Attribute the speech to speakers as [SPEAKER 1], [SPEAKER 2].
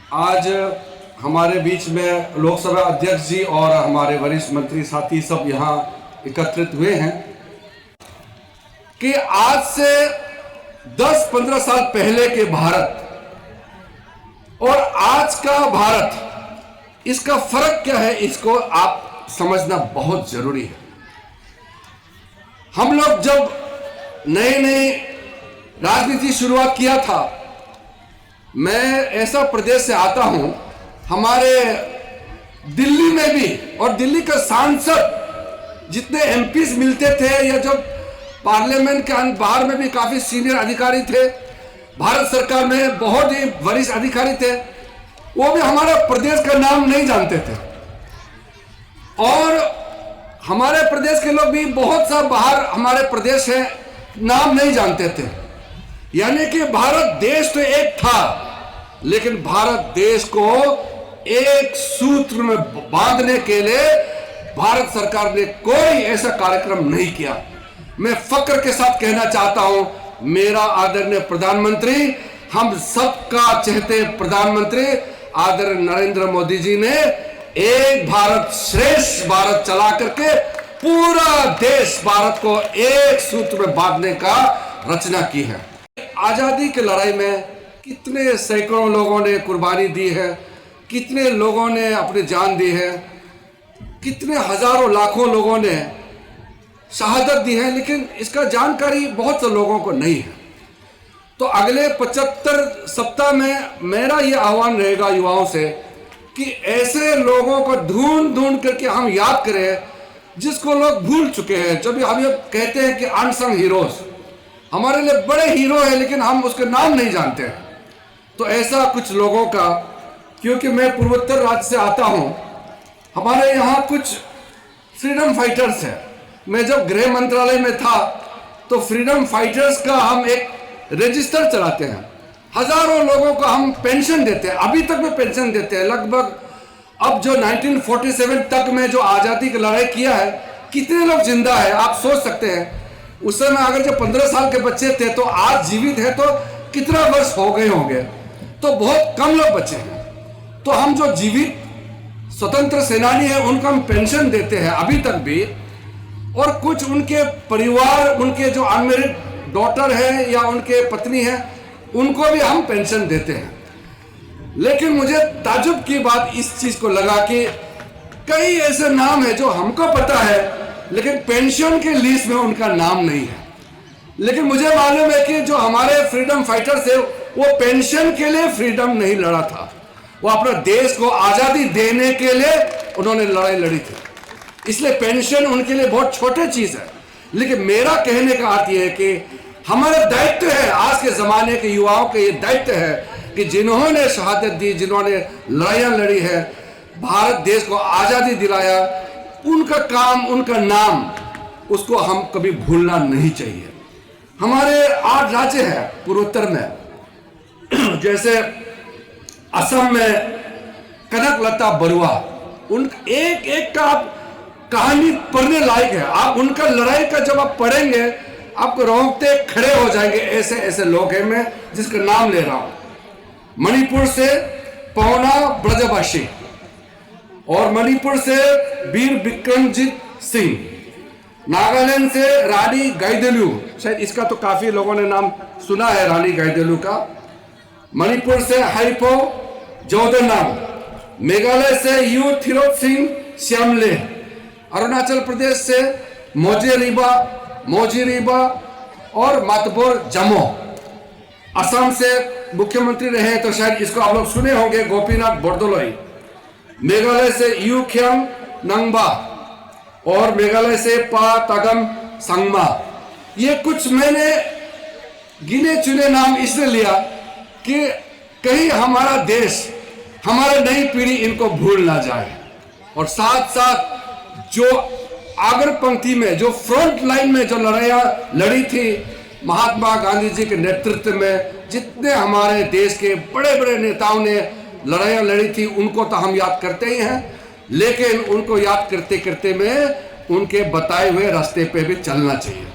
[SPEAKER 1] आज हमारे बीच में लोकसभा अध्यक्ष जी और हमारे वरिष्ठ मंत्री साथी सब यहाँ एकत्रित हुए हैं कि आज से 10-15 साल पहले के भारत और आज का भारत, इसका फर्क क्या है, इसको आप समझना बहुत जरूरी है। हम लोग जब नई नई राजनीति शुरुआत किया था, मैं ऐसा प्रदेश से आता हूं, हमारे दिल्ली में भी और दिल्ली का सांसद जितने एमपीज मिलते थे या जब पार्लियामेंट के बाहर में भी काफी सीनियर अधिकारी थे, भारत सरकार में बहुत ही वरिष्ठ अधिकारी थे, वो भी हमारा प्रदेश का नाम नहीं जानते थे। और हमारे प्रदेश के लोग भी बहुत सा बाहर हमारे प्रदेश है नाम नहीं जानते थे। यानी कि भारत देश तो एक था, लेकिन भारत देश को एक सूत्र में बांधने के लिए भारत सरकार ने कोई ऐसा कार्यक्रम नहीं किया। मैं फक्र के साथ कहना चाहता हूं, मेरा आदरणीय प्रधानमंत्री, हम सबका चहेते प्रधानमंत्री आदरणीय नरेंद्र मोदी जी ने एक भारत श्रेष्ठ भारत चला करके पूरा देश भारत को एक सूत्र में बांधने का रचना की है। आजादी की लड़ाई में कितने सैकड़ों लोगों ने कुर्बानी दी है, कितने लोगों ने अपनी जान दी है, कितने हजारों लाखों लोगों ने शहादत दी है, लेकिन इसका जानकारी बहुत से लोगों को नहीं है। तो अगले 75 सप्ताह में मेरा ये आह्वान रहेगा युवाओं से कि ऐसे लोगों को ढूंढ ढूंढ करके हम याद करें जिसको लोग भूल चुके हैं। जब हम ये कहते हैं कि अनसंग हीरोज, हमारे लिए बड़े हीरो है लेकिन हम उसके नाम नहीं जानते हैं। तो ऐसा कुछ लोगों का, क्योंकि मैं पूर्वोत्तर राज्य से आता हूं, हमारे यहाँ कुछ फ्रीडम फाइटर्स हैं। मैं जब गृह मंत्रालय में था तो फ्रीडम फाइटर्स का हम एक रजिस्टर चलाते हैं, हजारों लोगों को हम पेंशन देते हैं, अभी तक में पेंशन देते हैं। लगभग अब जो 1947 तक में जो आज़ादी की लड़ाई किया है, कितने लोग जिंदा है आप सोच सकते हैं। उस समय अगर जो 15 साल के बच्चे थे तो आज जीवित है तो कितना वर्ष हो गए होंगे, तो बहुत कम लोग बचे हैं। तो हम जो जीवित स्वतंत्र सेनानी हैं उनको हम पेंशन देते हैं अभी तक भी, और कुछ उनके परिवार, उनके जो अनमेरिड डॉटर है या उनके पत्नी है, उनको भी हम पेंशन देते हैं। लेकिन मुझे ताज्जुब की बात इस चीज को लगा कि कई ऐसे नाम है जो हमको पता है लेकिन पेंशन के लिस्ट में उनका नाम नहीं है। लेकिन मुझे मालूम है कि जो हमारे फ्रीडम फाइटर्स है वो पेंशन के लिए फ्रीडम नहीं लड़ा था, वो अपने देश को आजादी देने के लिए उन्होंने लड़ाई लड़ी थी। इसलिए पेंशन उनके लिए बहुत छोटी चीज है। लेकिन मेरा कहने का अर्थ यह है कि हमारा दायित्व है, आज के जमाने के युवाओं का ये दायित्व है कि जिन्होंने शहादत दी, जिन्होंने लड़ाइयां लड़ी है, भारत देश को आजादी दिलाया, उनका काम, उनका नाम, उसको हम कभी भूलना नहीं चाहिए। हमारे 8 राज्य हैं पूर्वोत्तर में, जैसे असम में कनकलता बरुआ, उन एक एक का आप कहानी पढ़ने लायक है। आप उनका लड़ाई का जब आप पढ़ेंगे आपको रोंगटे खड़े हो जाएंगे। ऐसे ऐसे लोग हैं, मैं जिसका नाम ले रहा हूं। मणिपुर से पौना ब्रजभाषी, और मणिपुर से वीर विक्रमजीत सिंह, नागालैंड से रानी गाइदिन्ल्यू, शायद इसका तो काफी लोगों ने नाम सुना है रानी गाइदिन्ल्यू का। मणिपुर से हाइपो जोधनाम, मेघालय से यू थिरोत सिंह श्यामले, अरुणाचल प्रदेश से मोजीरीबा और मातबोर जमो, असम से मुख्यमंत्री रहे तो शायद इसको आप लोग सुने होंगे, गोपीनाथ बोरदोलोई, मेघालय से यू खियांग नंगबा, और मेघालय से पा तगम संगमा। ये कुछ मैंने गिने चुने नाम इसलिए लिया कि कहीं हमारा देश, हमारी नई पीढ़ी इनको भूल ना जाए। और साथ साथ जो आगर पंक्ति में, जो फ्रंट लाइन में जो लड़ाइयां लड़ी थी महात्मा गांधी जी के नेतृत्व में, जितने हमारे देश के बड़े बड़े नेताओं ने लड़ाइयां लड़ी थी, उनको तो हम याद करते ही हैं, लेकिन उनको याद करते करते में उनके बताए हुए रास्ते पे भी चलना चाहिए।